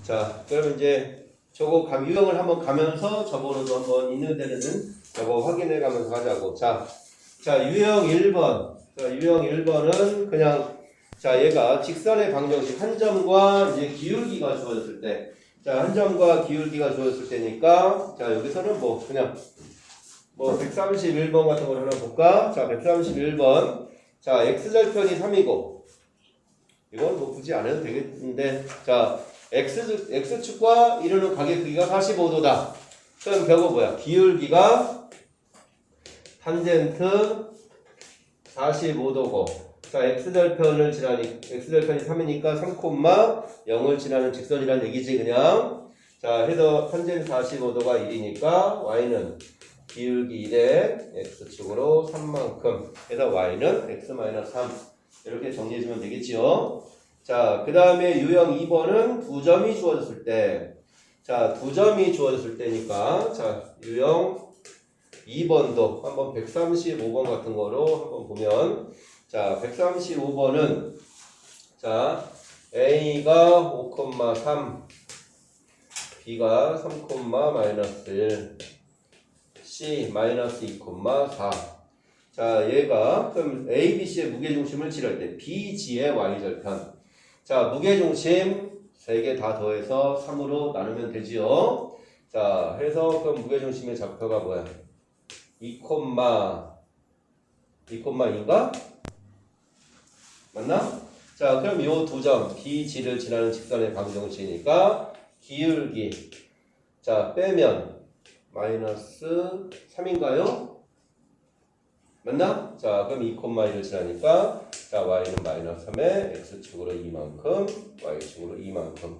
자, 그럼 이제 저거 유형을 한번 가면서 저번호도 한번 있는 데는 저거 확인해 가면서 하자고. 자, 유형 1번. 자, 유형 1번은 그냥 자, 얘가 직선의 방정식 한 점과 이제 기울기가 주어졌을 때. 자, 한 점과 기울기가 주어졌을 때니까 자, 여기서는 뭐 그냥 뭐 131번 같은 걸 하나 볼까? 자, 131번. 자, x절편이 3이고 이건 뭐 굳이 안 해도 되겠는데 자, x축과 이루는 각의 크기가 45도다. 그럼 결국 뭐야? 기울기가 탄젠트 45도고 자, x절편이 3이니까 3,0을 지나는 직선이란 얘기지 그냥. 자, 해서 탄젠트 45도가 1이니까 y는 기울기 1에 x축으로 3만큼 해서 y는 x-3 이렇게 정리해주면 되겠지요. 자, 그 다음에 유형 2번은 두 점이 주어졌을 때. 자, 두 점이 주어졌을 때니까 자, 유형 2번도 한번 135번 같은 거로 한번 보면 자, 135번은 자, A가 5,3 B가 3,-1 C 마이너스 2,4 자, 얘가 그럼 A, B, C의 무게중심을 칠할 때 BG의 Y절편 자, 무게중심 3개 다 더해서 3으로 나누면 되지요. 자, 해서 그럼 무게중심의 좌표가 뭐야? 2,2인가? 맞나? 자, 그럼 요 두 점 BG를 지나는 직선의 방정식이니까 기울기 자, 빼면 마이너스 3인가요? 맞나? 자, 그럼 2,1을 지나니까 자, y는 마이너스 3에 x축으로 2만큼, y축으로 2만큼.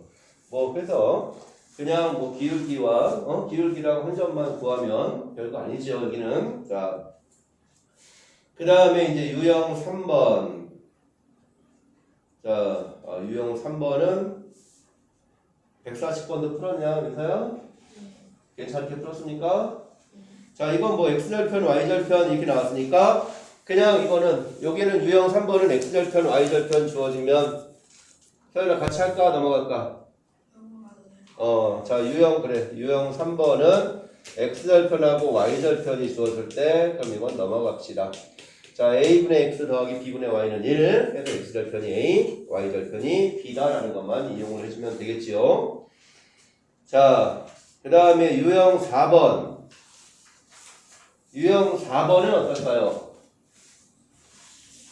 뭐 그래서 그냥 뭐 기울기랑 한 점만 구하면 별거 아니죠, 여기는. 자, 그 다음에 이제 유형 3번. 자, 유형 3번은 140번도 풀었냐, 민서야? 괜찮게 풀었습니까? 자, 이건 뭐 x절편, y절편 이렇게 나왔으니까 그냥 이거는 여기는 유형 3번은 x절편, y절편 주어지면 서연아 같이 할까? 넘어갈까? 자, 유형 3번은 x절편하고 y절편이 주어질 때 그럼 이건 넘어갑시다. 자, a분의 x 더하기 b분의 y는 1 해서 x절편이 a, y절편이 b다라는 것만 이용을 해주면 되겠지요. 자, 그 다음에 유형 4번. 유형 4번은 어떨까요?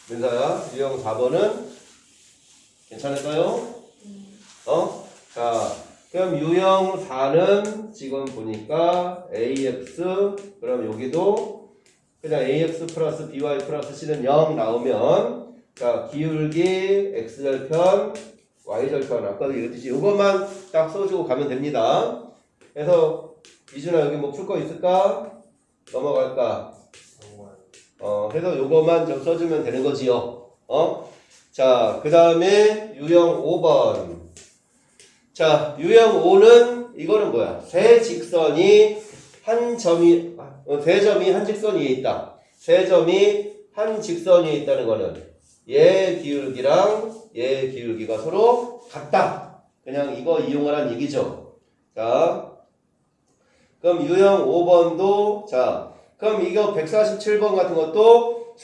민서야, 유형 4번은 괜찮을까요? 자, 그럼 유형 4는 지금 보니까 ax, 그럼 여기도 그냥 ax 플러스 by 플러스 c는 0 나오면 자, 기울기 x절편, y절편 아까도 이랬듯이 이것만 딱 써주고 가면 됩니다. 그래서 이준아 여기 뭐 풀 거 있을까? 넘어갈까? 해서 요거만 좀 써주면 되는 거지요. 자, 그 다음에 유형 5번. 자, 유형 5는 이거는 뭐야? 세 점이 한 직선 위에 있다. 세 점이 한 직선 위에 있다는 거는 얘 기울기랑 얘 기울기가 서로 같다. 그냥 이거 이용하라는 얘기죠. 자, 그럼 유형 5번도 자, 그럼 이거 147번 같은 것도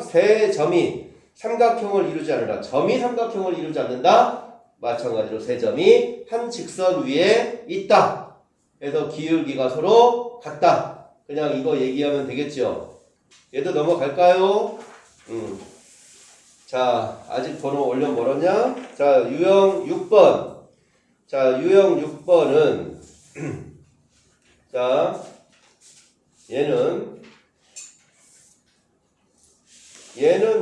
세 점이 삼각형을 이루지 않는다. 점이 삼각형을 이루지 않는다. 마찬가지로 세 점이 한 직선 위에 있다. 그래서 기울기가 서로 같다. 그냥 이거 얘기하면 되겠죠. 얘도 넘어갈까요? 자, 아직 번호 올려 멀었냐? 자, 유형 6번. 자, 유형 6번은 자, 얘는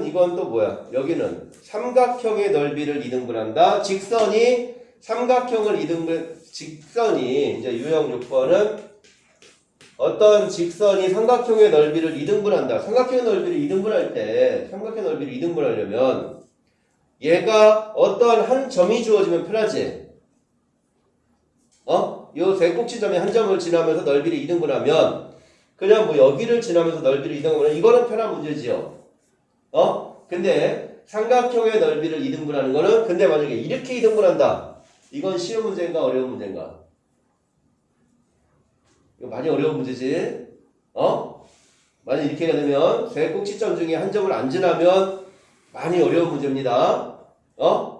이건 또 뭐야? 여기는 삼각형의 넓이를 2등분한다. 직선이 이제 유형 6번은 어떤 직선이 삼각형의 넓이를 2등분한다. 삼각형의 넓이를 2등분하려면 얘가 어떤 한 점이 주어지면 편하지. 요 세 꼭지점에 한 점을 지나면서 넓이를 2등분하면 그냥 뭐 여기를 지나면서 넓이를 2등분하면 이거는 편한 문제지요. 근데 삼각형의 넓이를 2등분하는 거는 근데 만약에 이렇게 2등분한다. 이건 쉬운 문제인가 어려운 문제인가? 이거 많이 어려운 문제지? 만약 이렇게 되면 세 꼭지점 중에 한 점을 안 지나면 많이 어려운 문제입니다.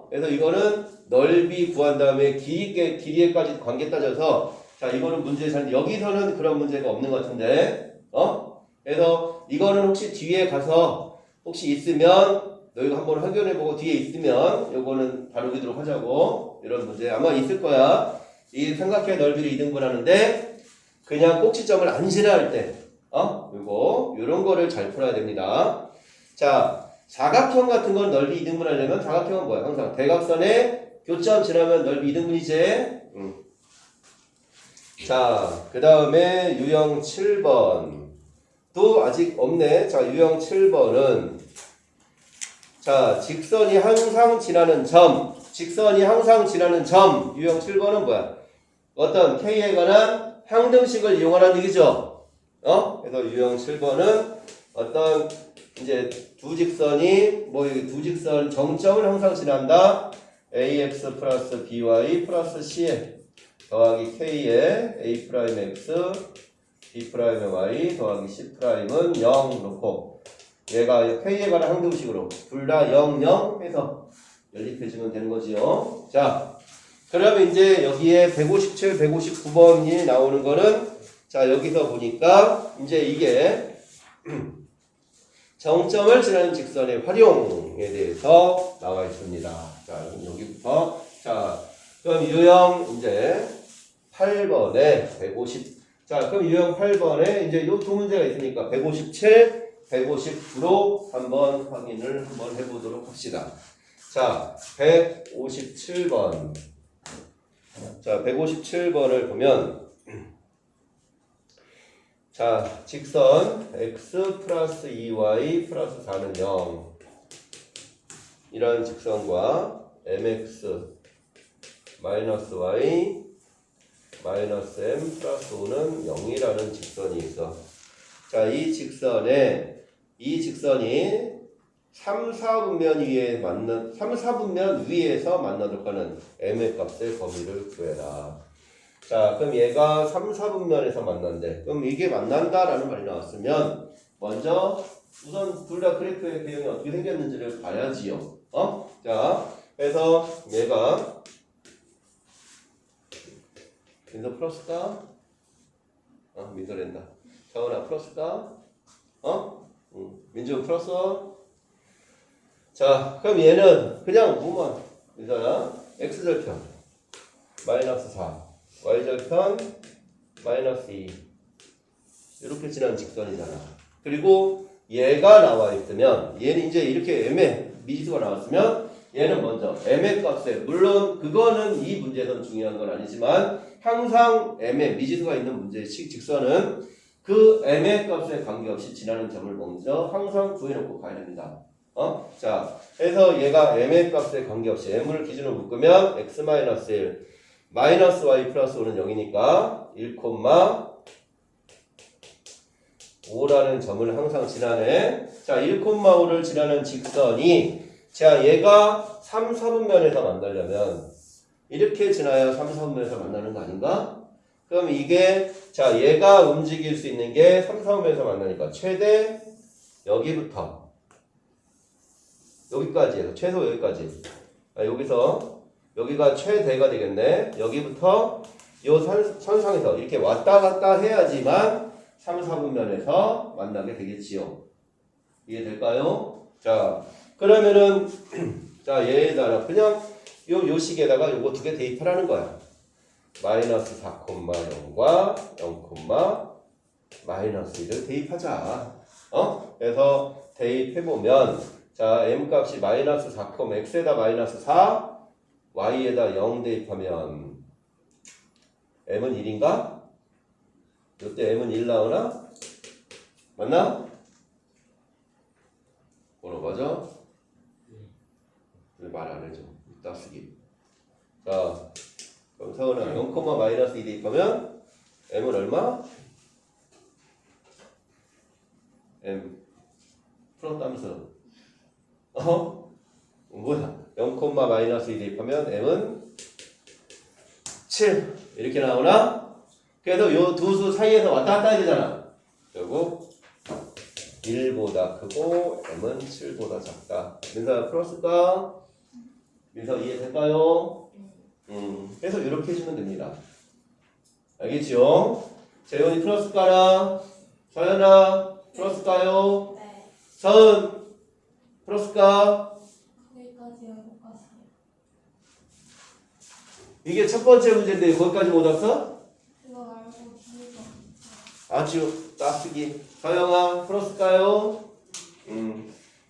그래서 이거는 넓이 구한 다음에 길이에까지 관계 따져서 자 이거는 문제 잘 여기서는 그런 문제가 없는 것 같은데 그래서 이거는 혹시 뒤에 가서 혹시 있으면 너희가 한번 확인해보고 뒤에 있으면 요거는 다루기도록 하자고. 이런 문제 아마 있을 거야. 이 삼각형 넓이를 2등분 하는데 그냥 꼭지점을 안 지나갈 때 요런 거를 잘 풀어야 됩니다. 자 사각형 같은 건 넓이 2등분 하려면 사각형은 뭐야? 항상 대각선에 교점 지나면 넓이 2등분이지. 자, 그 다음에 유형 7번. 또 아직 없네. 자, 유형 7번은 자, 직선이 항상 지나는 점. 직선이 항상 지나는 점. 유형 7번은 뭐야? 어떤 K에 관한 항등식을 이용하라는 얘기죠. 그래서 유형 7번은 어떤 이제 두 직선이 두 직선 정점을 항상 지난다. ax 플러스 by 플러스 c 더하기 k에 a 프라임 x b 프라임 y 더하기 c 프라임은 0 놓고 얘가 k에 관한 항등식으로 둘 다 0, 0 해서 연립해주면 되는 거지요. 자, 그러면 이제 여기에 157, 159번이 나오는 거는 자 여기서 보니까 이제 이게 정점을 지나는 직선의 활용에 대해서 나와 있습니다. 자, 여기부터. 자, 그럼 유형 이제 8번에 150. 자, 그럼 유형 8번에 이제 요 두 문제가 있으니까 157, 159로 한번 확인을 한번 해보도록 합시다. 자, 157번. 자, 157번을 보면 자, 직선 x 플러스 2y 플러스 4는 0 이런 직선과 mx 마이너스 y 마이너스 m 플러스 5는 0이라는 직선이 있어. 자, 이 직선이 3, 4분면 위에서 만나도록 하는 m의 값의 범위를 구해라. 자, 그럼 얘가 3, 4분면에서 만난대. 그럼 이게 만난다라는 말이 나왔으면 먼저 우선 둘 다 그래프의 배경이 어떻게 생겼는지를 봐야지요. 자, 그래서 얘가 민서 플러스가 민서랜다. 자원아 플러스가 민주 플러스. 자, 그럼 얘는 그냥 뭐만 민서야 x절편 마이너스 4 y절편 마이너스 2 이렇게 지나는 직선이잖아. 그리고 얘가 나와 있으면 얘는 이제 이렇게 m의 미지수가 나왔으면 얘는 먼저 m의 값에 물론 그거는 이 문제에서는 중요한 건 아니지만 항상 m의 미지수가 있는 문제의 직선은 그 m의 값에 관계없이 지나는 점을 먼저 항상 구해놓고 가야 됩니다. 자, 그래서 얘가 m의 값에 관계없이 m을 기준으로 묶으면 x-1 마이너스 y 플러스 5는 0이니까 1,5라는 점을 항상 지나네. 자, 1,5를 지나는 직선이 자, 얘가 3, 4분면에서 만나려면 이렇게 지나야 3, 4분면에서 만나는 거 아닌가? 그럼 이게 자, 얘가 움직일 수 있는 게 3, 4분면에서 만나니까 최대 여기부터 여기까지예요. 최소 여기까지. 여기서 여기가 최대가 되겠네. 여기부터 이 선상에서 이렇게 왔다 갔다 해야지만 3, 4분면에서 만나게 되겠지요. 이해될까요? 자, 그러면은 자, 얘에다가 그냥 요 식에다가 요거 두 개 대입하라는 거야. 마이너스 4,0과 0, 마이너스 1을 대입하자. 그래서 대입해보면 자, m 값이 마이너스 4, x에다 마이너스 4 y에다 0 대입하면 m은 1인가? 이때 m은 1 나오나? 맞나? 뭐로 맞아? 왜 말 안 해줘? 이따 쓰기. 자, 그럼 서은아 0, 마이너스 2 대입하면 m은 얼마? m 풀었다면서 뭐야? 0, 마이너스 2 대입하면 m은 7 이렇게 나오나? 그래서 요 두 수 사이에서 왔다 갔다 해야 되잖아. 결국 1보다 크고 m은 7보다 작다. 민서야 풀었을까? 민서 이해될까요? 그래서 이렇게 해주면 됩니다. 알겠지요? 재현이 풀었을까나? 서연아 풀었을까요? 네. 서은 풀었을까? 거기까지요. 못 봤어요. 이게 첫 번째 문제인데 거기까지 못 왔어? 그거 말고 뒤에서. 아주 따쓰기. 서영아 풀었을까요?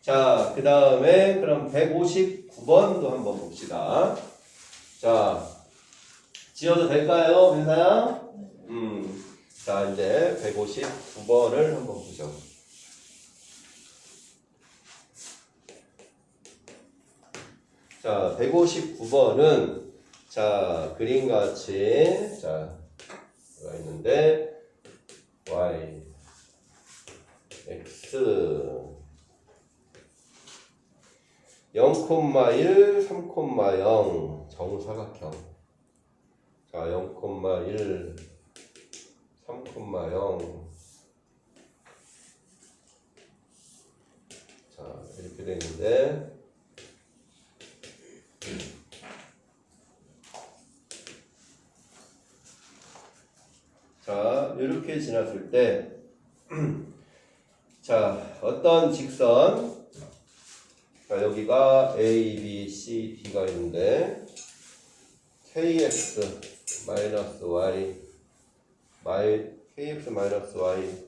자, 그 다음에 그럼 159번도 한번 봅시다. 자, 지어도 될까요, 민사야? 자, 이제 159번을 한번 보죠. 자, 159번은 자, 그림같이 자, 가 있는데 y x 0,1 3,0 정사각형. 자, 0,1 3,0 자, 이렇게 되어 있는데 자, 이렇게 지났을 때 자, 어떤 직선 자, 여기가 A, B, C, D가 있는데 KX 마이너스 Y KX 마이너스 Y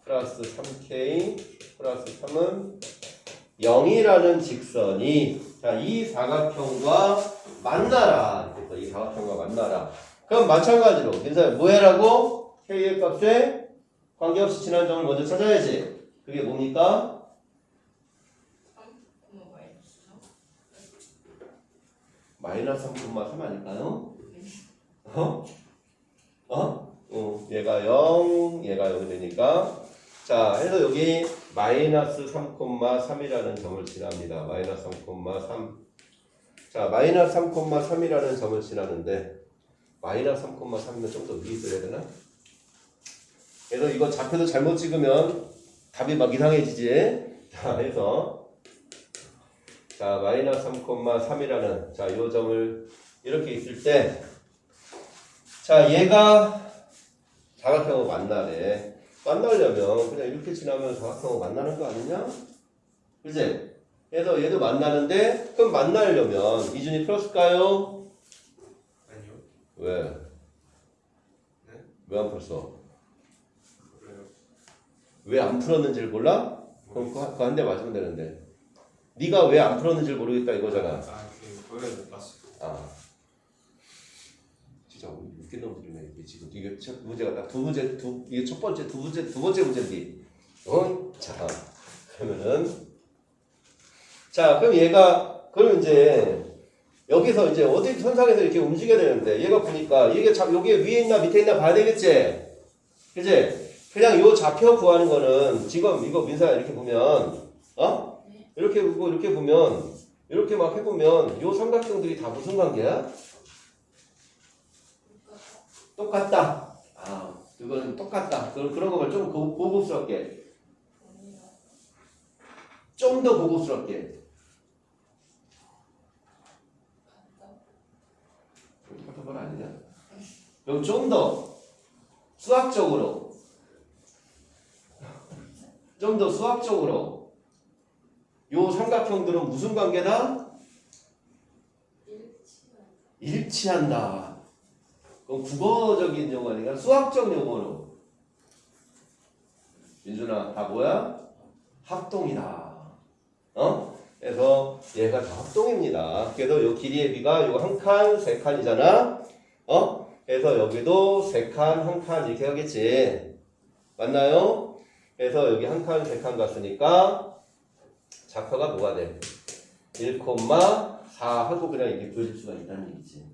플러스 3K 플러스 3은 0이라는 직선이 자, 이 사각형과 만나라. 그래서 이 사각형과 만나라. 그럼 마찬가지로 민서야 뭐 해라고? K의 값에 관계없이 지난 점을 먼저 찾아야지. 그게 뭡니까? 마이너스 3,3 아닐까요? 얘가 0, 얘가 0이 되니까 자, 해서 여기 마이너스 3,3이라는 점을 지납니다. 마이너스 3,3 자, 마이너스 3,3이라는 점을 지나는데 마이너스 3,3이면 좀 더 위에 있어야 되나? 그래서 이거 좌표도 잘못 찍으면 답이 막 이상해지지. 자, 해서 자, 마이너스 3,3이라는 자, 요 점을 이렇게 있을 때 자, 얘가 사각형하고 만나래. 만나려면 그냥 이렇게 지나면 사각형하고 만나는 거 아니냐? 그치? 그래서 얘도 만나는데 그럼 만나려면 이준이 풀었을까요? 아니요. 왜? 네? 왜 안 풀었어? 그래요. 왜 안 풀었는지를 몰라? 그럼 그거 한 대 맞으면 되는데 네가 왜 안 풀었는지를 모르겠다 이거잖아. 그 거기까지 못 봤어요. 아, 진짜 웃긴 놈들이네. 이게 지금 이게 첫 문제가 딱 두 문제 이게 첫 번째 두 번째 문제인데, 자, 그러면은 자, 그럼 얘가 그럼 이제 여기서 이제 어디 선상에서 이렇게 움직여야 되는데 얘가 보니까 이게 여기 위에 있나 밑에 있나 봐야 되겠지, 그지? 그냥 요 좌표 구하는 거는 지금 이거 민사야 이렇게 보면 이렇게 보고 이렇게 보면 이렇게 막 해보면 요 삼각형들이 다 무슨 관계야? 똑같다. 아, 이거는 똑같다. 그런 거만 좀 고급스럽게. 좀 더 고급스럽게. 똑같은 건 아니냐? 그럼 좀 더 수학적으로. 좀 더 수학적으로. 요 삼각형들은 무슨 관계다? 일치한다. 그럼 국어적인 용어 아니라 수학적 용어로. 민준아, 다 뭐야? 합동이다. 그래서 얘가 다 합동입니다. 그래서 요 길이의 비가 요 한 칸, 세 칸이잖아. 그래서 여기도 세 칸, 한 칸 이렇게 하겠지. 맞나요? 그래서 여기 한 칸, 세 칸 갔으니까 좌표가 뭐가 돼? 1,4 하고 그냥 이렇게 보여줄 수가 있다는 얘기지.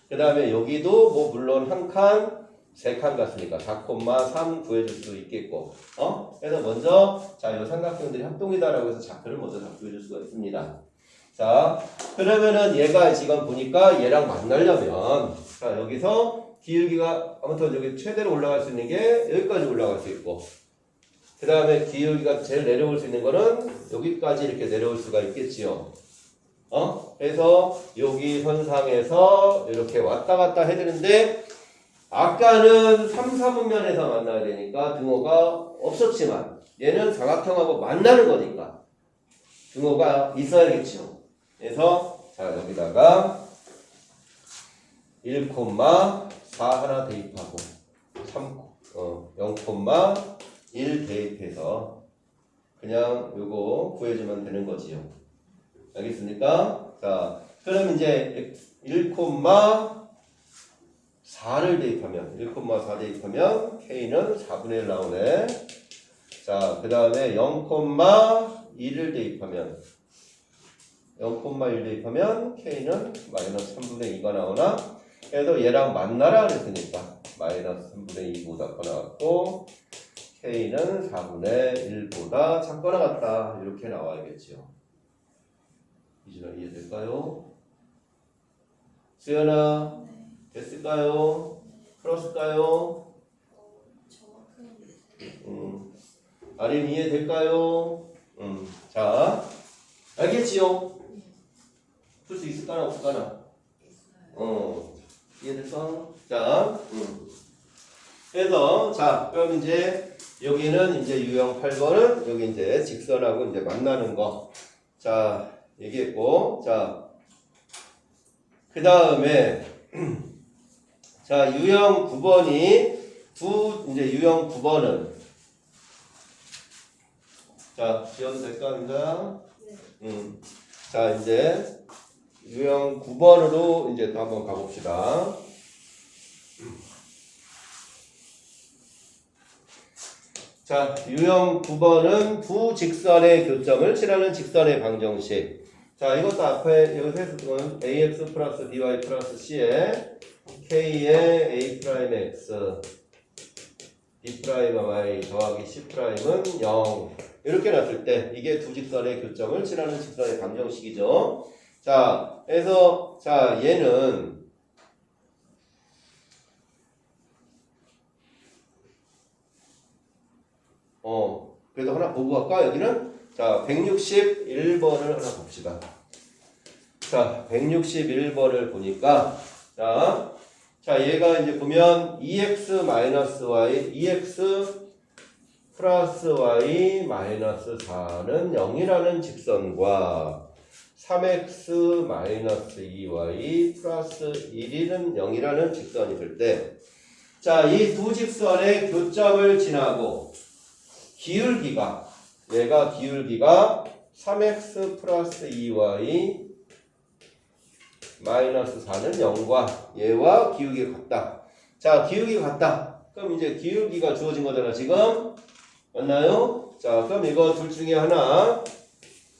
그 다음에 여기도 뭐 물론 한 칸, 세 칸 갔으니까 4,3 구해줄 수 있겠고, 그래서 먼저 자, 이 삼각형들이 합동이다라고 해서 좌표를 먼저 다 구해줄 수가 있습니다. 자, 그러면은 얘가 지금 보니까 얘랑 만나려면 자, 여기서 기울기가 아무튼 여기 최대로 올라갈 수 있는 게 여기까지 올라갈 수 있고 그 다음에 기울기가 제일 내려올 수 있는 거는 여기까지 이렇게 내려올 수가 있겠지요. 그래서 여기 선상에서 이렇게 왔다 갔다 해드는데 아까는 3, 4분면에서 만나야 되니까 등호가 없었지만 얘는 사각형하고 만나는 거니까 등호가 있어야겠죠. 그래서 자 여기다가 1,4 하나 대입하고 0,1 대입해서 그냥 요거 구해주면 되는 거지요. 알겠습니까? 자, 그럼 이제 1,4를 대입하면 1,4 대입하면 K는 4분의 1 나오네. 자, 그 다음에 0,1을 대입하면 0,1 대입하면 K는 마이너스 3분의 2가 나오나? 그래도 얘랑 만나라 그랬으니까 마이너스 3분의 2보다 커 나왔고 K는 4분의 1보다 작거나 같다 이렇게 나와야겠죠. 이준아 이해될까요? 수연아 됐을까요? 풀었을까요? 아린 이해될까요? 자 알겠지요? 풀 수 있을까나 없을까나? 이해됐어? 자, 그래서 자 그럼 이제 여기는 이제 유형 8번은 여기 이제 직선하고 이제 만나는 거. 자 얘기했고 자 그 다음에 자 유형 9번이 이제 유형 9번은 자 지어도 될까 민서야? 자 이제 유형 9번으로 이제 또 한번 가봅시다. 자, 유형 9번은 두 직선의 교점을 칠하는 직선의 방정식. 자, 이것도 앞에 여기서 했었던 ax 플러스 by 플러스 c에 k의 a 프라임 x b 프라임 y 더하기 c 프라임은 0 이렇게 놨을 때 이게 두 직선의 교점을 칠하는 직선의 방정식이죠. 자, 그래서 자 얘는 그래도 하나 보고 갈까? 여기는 자 161번을 하나 봅시다. 자 161번을 보니까 자 얘가 이제 보면 2x 플러스 y 마이너스 4는 0이라는 직선과 3x 마이너스 2y 플러스 1은 0이라는 직선이 있을 때 자 이 두 직선의 교점을 지나고 기울기가 얘가 기울기가 3x 플러스 2y 마이너스 4는 0과 얘와 기울기가 같다. 자 기울기가 같다. 그럼 이제 기울기가 주어진 거잖아 지금. 맞나요? 자 그럼 이거 둘 중에 하나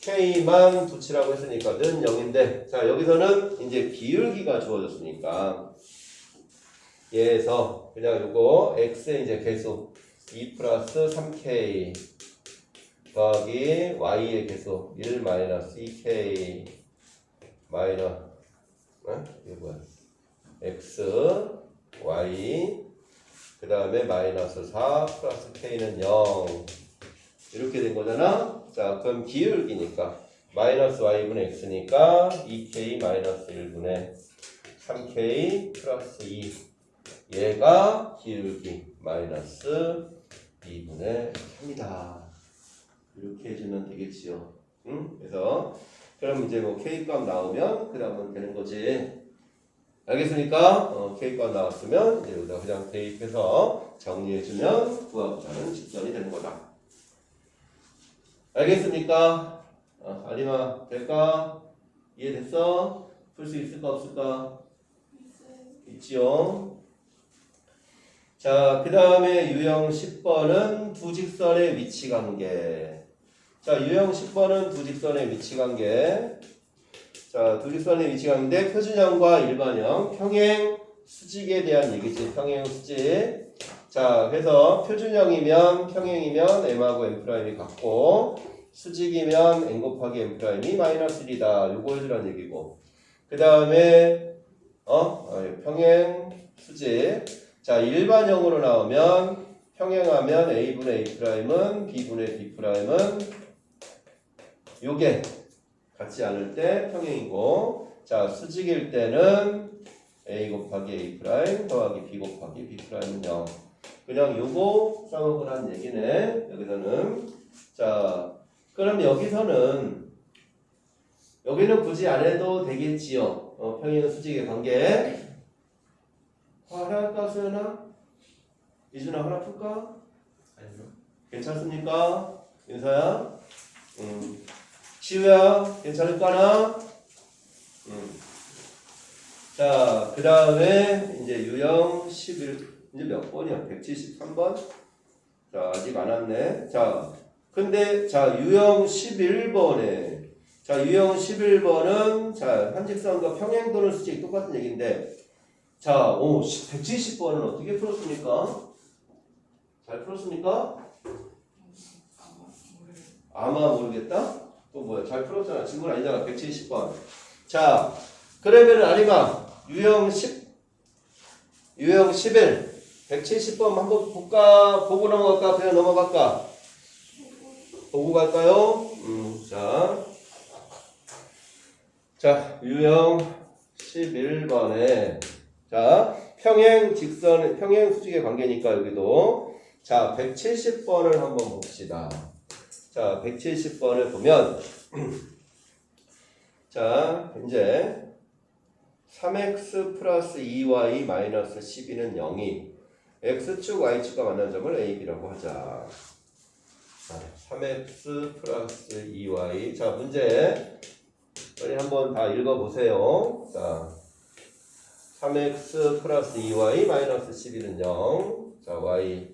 K만 붙이라고 했으니까는 0인데 자 여기서는 이제 기울기가 주어졌으니까 얘에서 그냥 요거 x의 이제 계수 2 플러스 3k 더하기 y의 계수 1 마이너스 2k 마이너스 이게 뭐야 x y 그 다음에 마이너스 4 플러스 k는 0 이렇게 된 거잖아. 자 그럼 기울기니까 마이너스 y분의 x니까 2k 마이너스 1분의 3k 플러스 2 얘가 기울기 마이너스 2분의 3이다. 이렇게 해주면 되겠지요. 그래서 그럼 이제 뭐 K값 나오면 그 다음은 되는 거지. 알겠습니까? K값 나왔으면 이제 여기다 그냥 대입해서 정리해주면 구하고자 하는 직선이 되는 거다. 알겠습니까? 아리마 될까? 이해됐어? 풀 수 있을까 없을까? 있지요. 자, 그 다음에 유형 10번은 두 직선의 위치 관계. 자, 유형 10번은 두 직선의 위치 관계. 자, 두 직선의 위치 관계인데 표준형과 일반형, 평행, 수직에 대한 얘기지. 평행, 수직. 자, 그래서 표준형이면 평행이면 m하고 m'이 같고 수직이면 n 곱하기 n 프라임이 마이너스 1이다. 요거 해주란 얘기고. 그 다음에 평행 수직. 자, 일반형으로 나오면 평행하면 a분의 a 프라임은 b분의 b 프라임은 요게 같지 않을 때 평행이고, 자, 수직일 때는 a 곱하기 a 프라임 더하기 b 곱하기 b 프라임은 0. 그냥 요거 써먹으란 얘기네. 여기서는. 자, 그럼 여기는 굳이 안 해도 되겠지요. 평행 수직의 관계. 화할까 수연아? 이준아 하나 풀까? 아니요. 괜찮습니까? 윤서야? 시우야 괜찮을까나? 자, 그 다음에 이제 유형 11 이제 몇 번이야? 173번? 자, 아직 안 왔네. 자, 근데 자 유형 11번에 유형 11번은 자 한직선과 평행 도는 수직이 똑같은 얘기인데, 자, 170번은 어떻게 풀었습니까? 잘 풀었습니까? 아마 모르겠다? 또 뭐야? 잘 풀었잖아. 친구는 아니잖아. 170번. 자, 그러면은 아니마 유형 11 170번 한번 볼까? 보고 넘어갈까? 그냥 넘어갈까? 보고 갈까요? 자, 유형 11번에 자, 평행 수직의 관계니까 여기도 자, 170번을 한번 봅시다. 자, 170번을 보면 자, 이제 3x 플러스 2y 마이너스 12는 0이 x축, y축과 만난 점을 a, b라고 하자. 자, 3x 플러스 2y. 자, 문제 빨리 한번 다 읽어보세요. 자, 3x 플러스 2y 마이너스 12는 0. 자, y.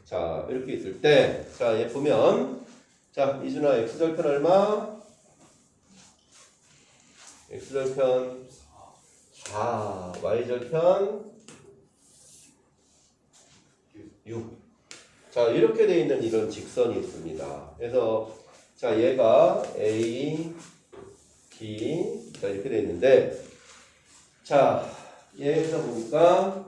자, 이렇게 있을 때, 자, 얘 보면, 자, 이준아, x절편 얼마? x절편 4, y절편 6. 자, 이렇게 돼 있는 이런 직선이 있습니다. 그래서, 자, 얘가 a, b, 자, 이렇게 돼 있는데, 자, 얘에서 보니까,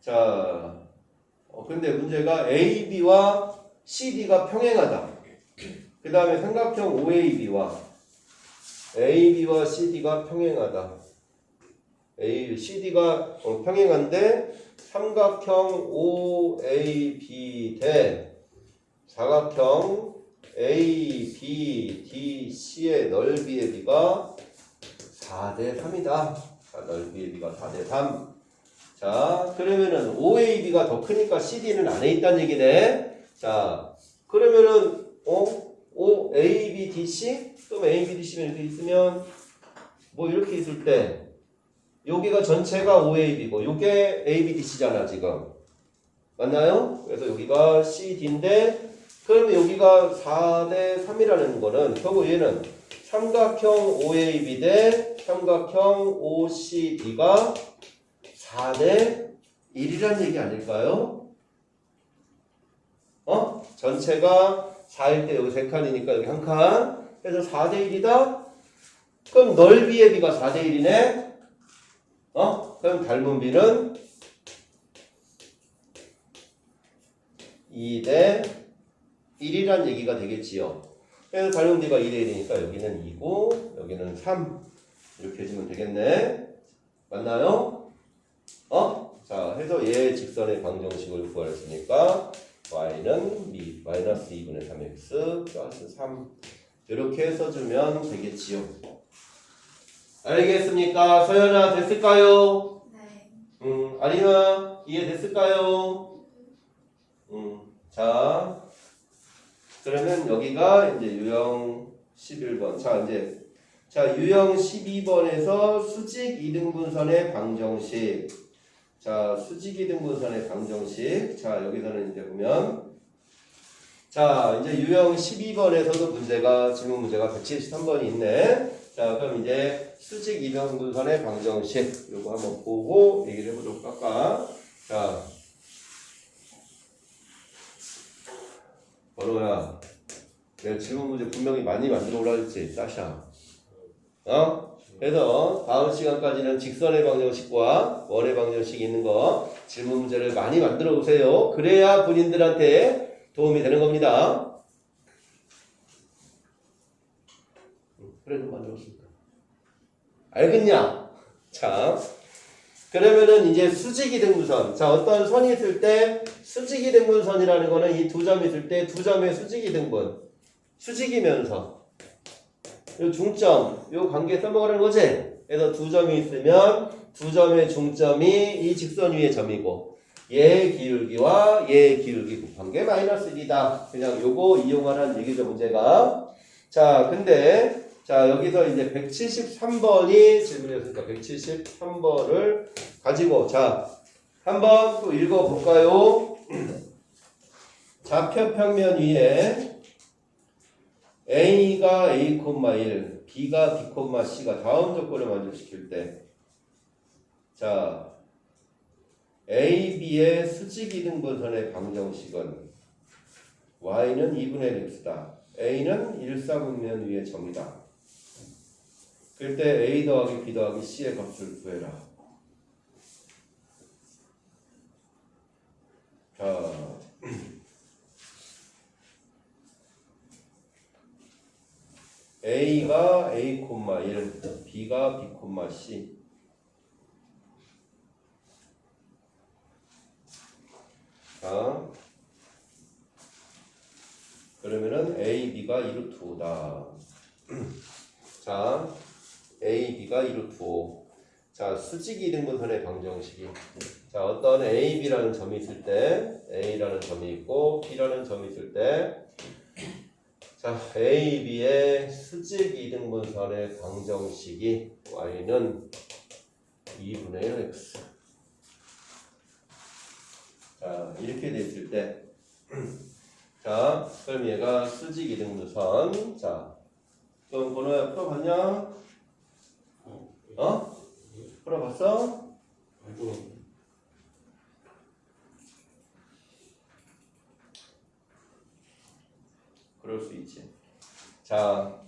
자, 근데 문제가 AB와 CD가 평행하다. 그 다음에 삼각형 OAB와 CD가 평행하다. CD가 평행한데 삼각형 OAB 대 사각형 ABDC의 넓이의 비가 4대 3이다. 넓이의 비가 4대 3. 자, 그러면은 OAB가 더 크니까 CD는 안에 있다는 얘기네. 자, 그러면은 ABDC? 그럼 ABDC면 이렇게 있으면 뭐 이렇게 있을 때 여기가 전체가 OAB고 요게 ABDC잖아 지금. 맞나요? 그래서 여기가 CD인데 그러면 여기가 4대 3이라는 거는 결국 얘는 삼각형 OAB 대 삼각형 OCD가 4대 1이라는 얘기 아닐까요? 전체가 4일 때 여기 3칸이니까 여기 1칸. 그래서 4대 1이다? 그럼 넓이의 비가 4대 1이네? 그럼 닮은 비는 2대 1이란 얘기가 되겠지요. 그래서 닮은 비가 2대 1이니까 여기는 2고 여기는 3. 이렇게 해주면 되겠네. 맞나요? 자, 해서 얘 직선의 방정식을 구하였으니까 y는 마이너스 2분의 3x 플러스 3 이렇게 써주면 되겠지요. 알겠습니까? 서연아 됐을까요? 네. 아니면 이해됐을까요? 자, 그러면 여기가 이제 유형 11번. 자, 유형 12번에서 수직 이등분선의 방정식. 자, 수직 이등분선의 방정식. 자, 여기서는 이제 보면 자, 이제 유형 12번에서도 질문 문제가 173번이 있네. 자, 그럼 이제 수직 이등분선의 방정식 요거 한번 보고 얘기를 해보도록 할까. 자, 번호야, 내가 질문 문제 분명히 많이 만들어 오라 했지, 따샤. 그래서 다음 시간까지는 직선의 방정식과 원의 방정식이 있는 거 질문 문제를 많이 만들어 오세요. 그래야 본인들한테 도움이 되는 겁니다. 그래도 만들었습니다. 알겠냐? 자, 그러면은 이제 수직이등분선. 자, 어떤 선이 있을 때 수직이등분선이라는 거는 이 두 점이 있을 때 두 점의 수직이등분. 수직이면서 요 중점, 요 관계 써먹으라는 거지? 그래서 두 점이 있으면 두 점의 중점이 이 직선 위의 점이고 얘 기울기와 얘 기울기 곱한 게 마이너스 1이다. 그냥 요거 이용하라는 얘기죠, 문제가. 자, 근데 자, 여기서 이제 173번이 질문이었으니까 173번을 가지고 자, 한번 또 읽어볼까요? 좌표 평면 위에 A가 A, 1, B가 B, C가 다음 조건을 만족시킬 때 자, A, B의 수직이등분선의 방정식은 Y는 2분의 X다. A는 일사분면 위의 점이다. 그럴 때 A 더하기 B 더하기 C의 값을 구해라. 자, A가 A, 1, B가 B, C. 자, 그러면은 A, B가 2루트 5다. 자, A, B가 2루트 5. 자, 수직이등분선의 방정식이. 자, 어떤 A, B라는 점이 있을 때, A라는 점이 있고, B라는 점이 있을 때, 자, A, B의 수직이등분선의 방정식이 Y는 2분의 1 X. 자, 이렇게 됐을 때, 자, 그럼 얘가 수직이등분선. 자, 그럼 번호야 풀어봤냐? 풀어봤어? 그럴 수 있지. 자,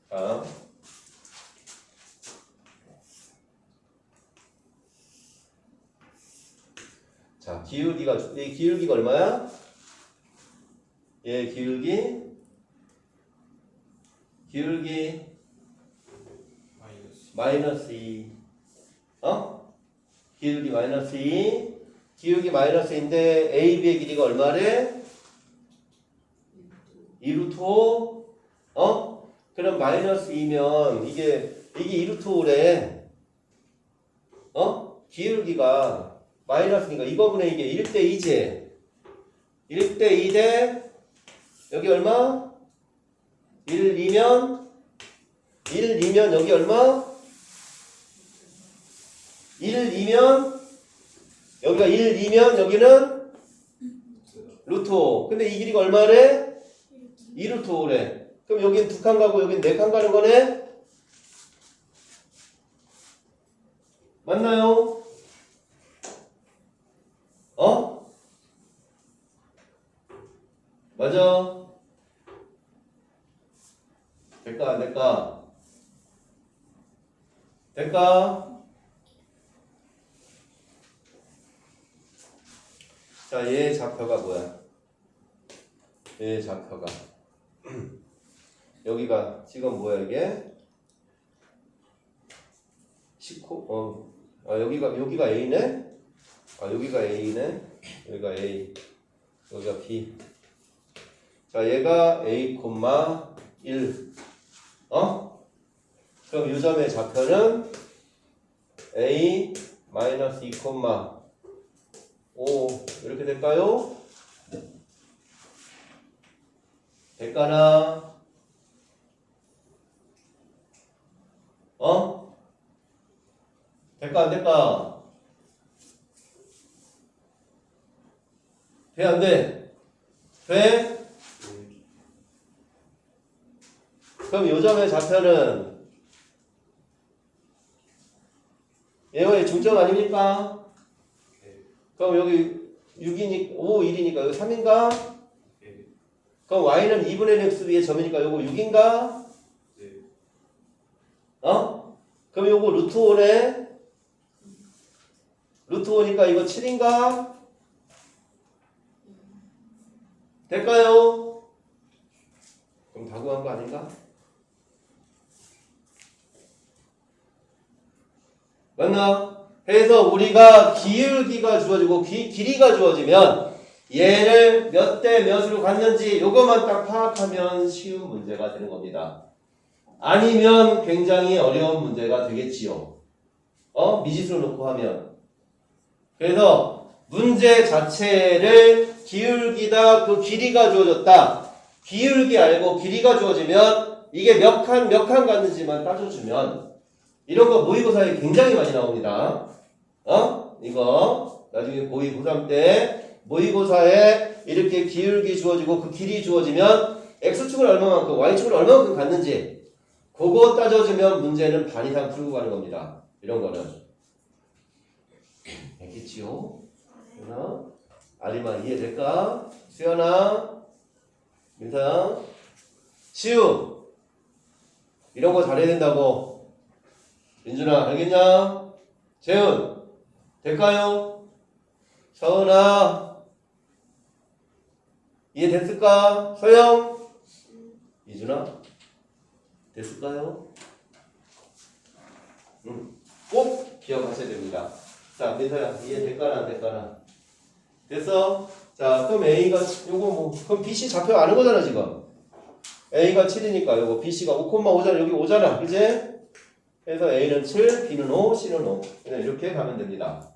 자, 자, 기울기가 이 기울기가 얼마야? 얘 기울기 마이너스 2. 기울기 마이너스 2. 기울기 마이너스 2인데 A, B의 길이가 얼마래? 2루트 5. 그럼 마이너스 2면 이게 2루트 5래. 기울기가 마이너스니까 이거분의 이게 1대 2지. 1대 2대 여기 얼마? 1, 2면 여기 얼마? 1, 2면 여기가 1, 2면 여기는 루트 5. 근데 이 길이가 얼마래? 2루트 5래. 그럼 여긴 2칸 가고 여긴 4칸 가는 거네? 맞나요? 맞아. 될까 안 될까? 될까? 자, 얘 좌표가 뭐야? 얘 좌표가 여기가 지금 뭐야 이게? 10코 여기가 A네? 여기가 A네? 여기가 A, 여기가 B. 자, 얘가 A, 1. 그럼 이 점의 좌표는 A, 마이너스 2, 5 이렇게 될까요? 될까나? 될까 안 될까? 돼 안 돼? 돼? 네. 그럼 요 점의 좌표는 얘의 중점 아닙니까? 네. 그럼 여기 6이니까 5, 1이니까 여기 3인가? 네. 그럼 y는 2분의 x 위의 점이니까 요거 6인가? 네. 어? 그럼 요거 루트 5네? 루트 5니까 이거 7인가? 될까요? 그럼 다 구한 거 아닌가? 맞나? 해서 우리가 기울기가 주어지고 길이가 주어지면 얘를 몇 대 몇으로 갔는지 요것만 딱 파악하면 쉬운 문제가 되는 겁니다. 아니면 굉장히 어려운 문제가 되겠지요. 미지수로 놓고 하면. 그래서 문제 자체를 기울기다 그 길이가 주어졌다. 기울기 알고 길이가 주어지면 이게 몇 칸 갔는지만 따져주면 이런 거 모의고사에 굉장히 많이 나옵니다. 이거 나중에 고2, 고3 때 모의고사에 이렇게 기울기 주어지고 그 길이 주어지면 x축을 얼마만큼 y축을 얼마만큼 갔는지 그거 따져주면 문제는 반 이상 풀고 가는 겁니다. 이런 거는 알겠지요? 수연아? 아리마 이해될까? 수연아? 민서야? 시우 이런 거 잘해야 된다고. 민준아 알겠냐? 재훈 될까요? 서은아 이해됐을까? 서영 이준아 됐을까요? 꼭 기억하셔야 됩니다. 자 민서야 이해될까나 안 될까나? 됐어? 자 그럼 A가 요거 뭐 그럼 BC 좌표 아는 거잖아 지금. A가 7이니까 요거 BC가 5,5잖아. 여기 5잖아. 그지? 그래서 A는 7, B는 5, C는 5. 그냥 이렇게 가면 됩니다.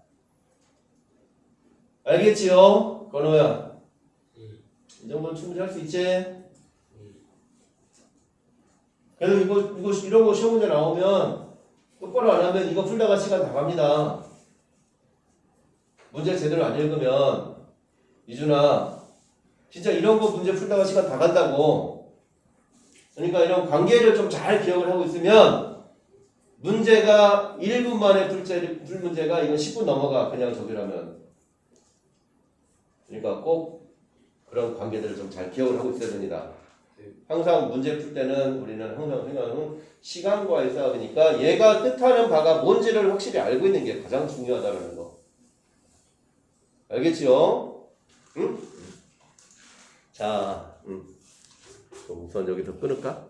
알겠지요? 건우야. 이 정도는 충분히 할 수 있지? 그래서 이런 거 시험 문제 나오면 똑바로 안 하면 이거 풀다가 시간 다 갑니다. 문제 제대로 안 읽으면 이준아 진짜 이런 거 문제 풀다가 시간 다 간다고. 그러니까 이런 관계를 좀 잘 기억을 하고 있으면 문제가 1분 만에 풀 문제가 이건 10분 넘어가 그냥 저기라면. 그러니까 꼭 그런 관계들을 좀 잘 기억을 하고 있어야 됩니다. 항상 문제 풀 때는 우리는 항상 생각하는 시간과의 싸움이니까 얘가 뜻하는 바가 뭔지를 확실히 알고 있는 게 가장 중요하다는 거. 알겠지요? 응? 자, 우선 여기서 끊을까?